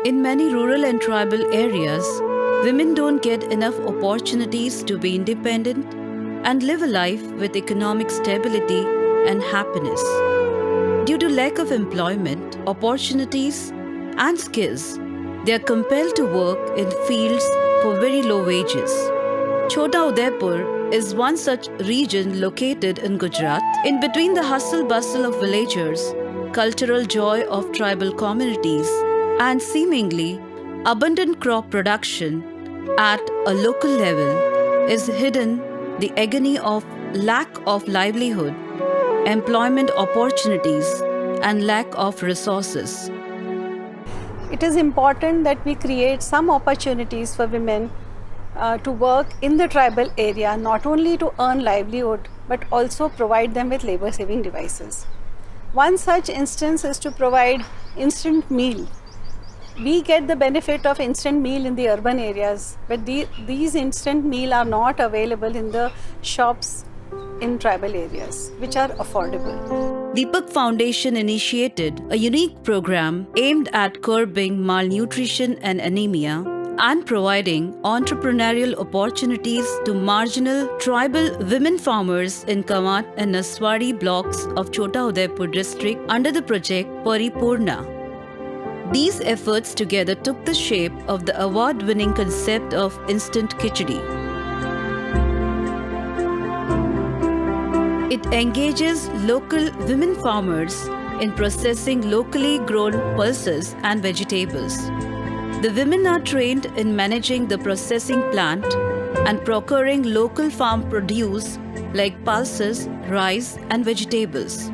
In many rural and tribal areas, women don't get enough opportunities to be independent and live a life with economic stability and happiness. Due to lack of employment, opportunities, and skills, they are compelled to work in fields for very low wages. Chota Udaipur is one such region located in Gujarat, in between the hustle-bustle of villagers, cultural joy of tribal communities, and seemingly abundant crop production at a local level is hidden the agony of lack of livelihood, employment opportunities, and lack of resources. It is important that we create some opportunities for women to work in the tribal area, not only to earn livelihood, but also provide them with labor-saving devices. One such instance is to provide instant meal. We get the benefit of instant meal in the urban areas, but these instant meal are not available in the shops in tribal areas, which are affordable. Deepak Foundation initiated a unique program aimed at curbing malnutrition and anemia and providing entrepreneurial opportunities to marginal tribal women farmers in Kamat and Naswadi blocks of Chota Udaipur district under the project Paripurna. These efforts together took the shape of the award-winning concept of instant khichdi. It engages local women farmers in processing locally grown pulses and vegetables. The women are trained in managing the processing plant and procuring local farm produce like pulses, rice, and vegetables.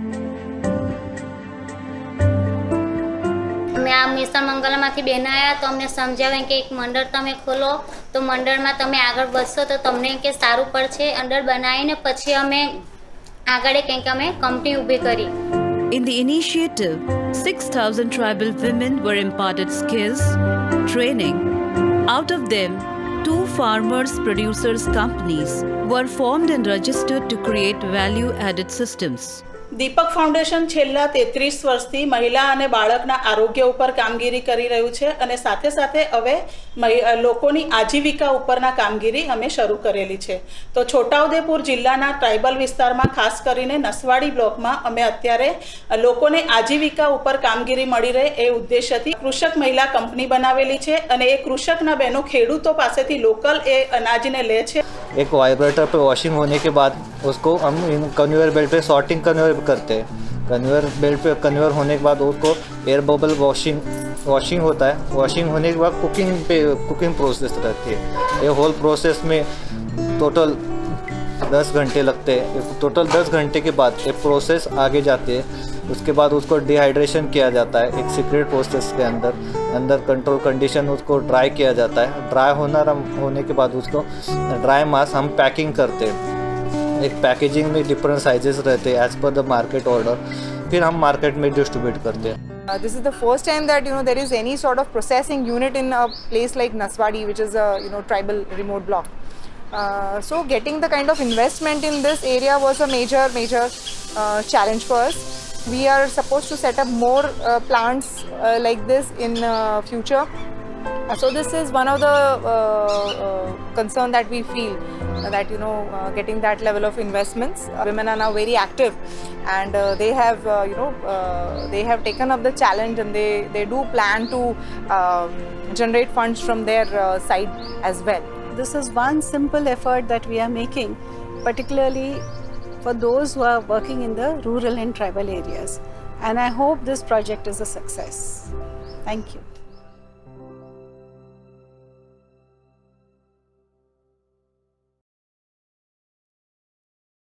અમે આ mission મંગલમાંથી બેન આવ્યા તો અમને સમજાવે કે એક મંડળ તમે ખોલો તો મંડળમાં તમે આગળ વધશો તો તમને કે સારું પડશે અંડર બનાવીને પછી અમે આગળ કંઈક અમે કંપની ઊભી કરી. In the initiative, 6,000 tribal women were imparted skills, training. Out of them, 2 farmers producers companies were formed and registered to create value-added systems. Deepak foundation છેલ્લા 33 વર્ષથી મહિલા અને બાળકના આરોગ્ય ઉપર કામગીરી કરી રહ્યું છે અને સાથે સાથે હવે લોકોની આજીવિકા ઉપરના કામગીરી અમે શરૂ કરેલી છે. તો છોટાઉદેપુર જિલ્લાના ટ્રાઇબલ વિસ્તારમાં ખાસ કરીને નસવાડી બ્લોકમાં અમે અત્યારે લોકોને આજીવિકા ઉપર કામગીરી મળી રહે એ ઉદ્દેશ્યથી કૃષક મહિલા કંપની બનાવેલી છે અને એ કૃષકના બહેનો ખેડૂતો પાસેથી લોકલ એ અનાજને લે છે. एक वाइब्रेटर पे वॉशिंग होने के बाद उसको हम कन्वेयर बेल्ट पे सॉर्टिंग कन्वेयर करते हैं. कन्वेयर बेल्ट पे कन्वेयर होने के बाद उसको एयर बबल वॉशिंग होता है. वॉशिंग होने के बाद कुकिंग प्रोसेस रहती है. ये होल प्रोसेस में टोटल 10 घंटे लगते हैं. टोटल 10 घंटे के बाद ये प्रोसेस आगे जाती है. उसके बाद उसको डिहाइड्रेशन किया जाता है एक सीक्रेट प्रोसेस के अंदर कंट्रोल कंडीशन उसको ड्राई किया जाता है. ड्राई होने के बाद उसको ड्राई मास हम पैकिंग करते हैं. एक पैकेजिंग में डिफरेंट साइजेस रहते हैं as per the market order. फिर हम मार्केट में डिस्ट्रीब्यूट करते हैं. This is the first time that there is any sort of processing unit in a place like Naswadi, which is a tribal remote block. So getting the kind of investment in this area was a major challenge for us. We are supposed to set up more plants like this in future. So this is one of the concern that we feel that getting that level of investments. Women are now very active and they have taken up the challenge and they do plan to generate funds from their side as well. This is one simple effort that we are making, particularly for those who are working in the rural and tribal areas. And I hope this project is a success. Thank you.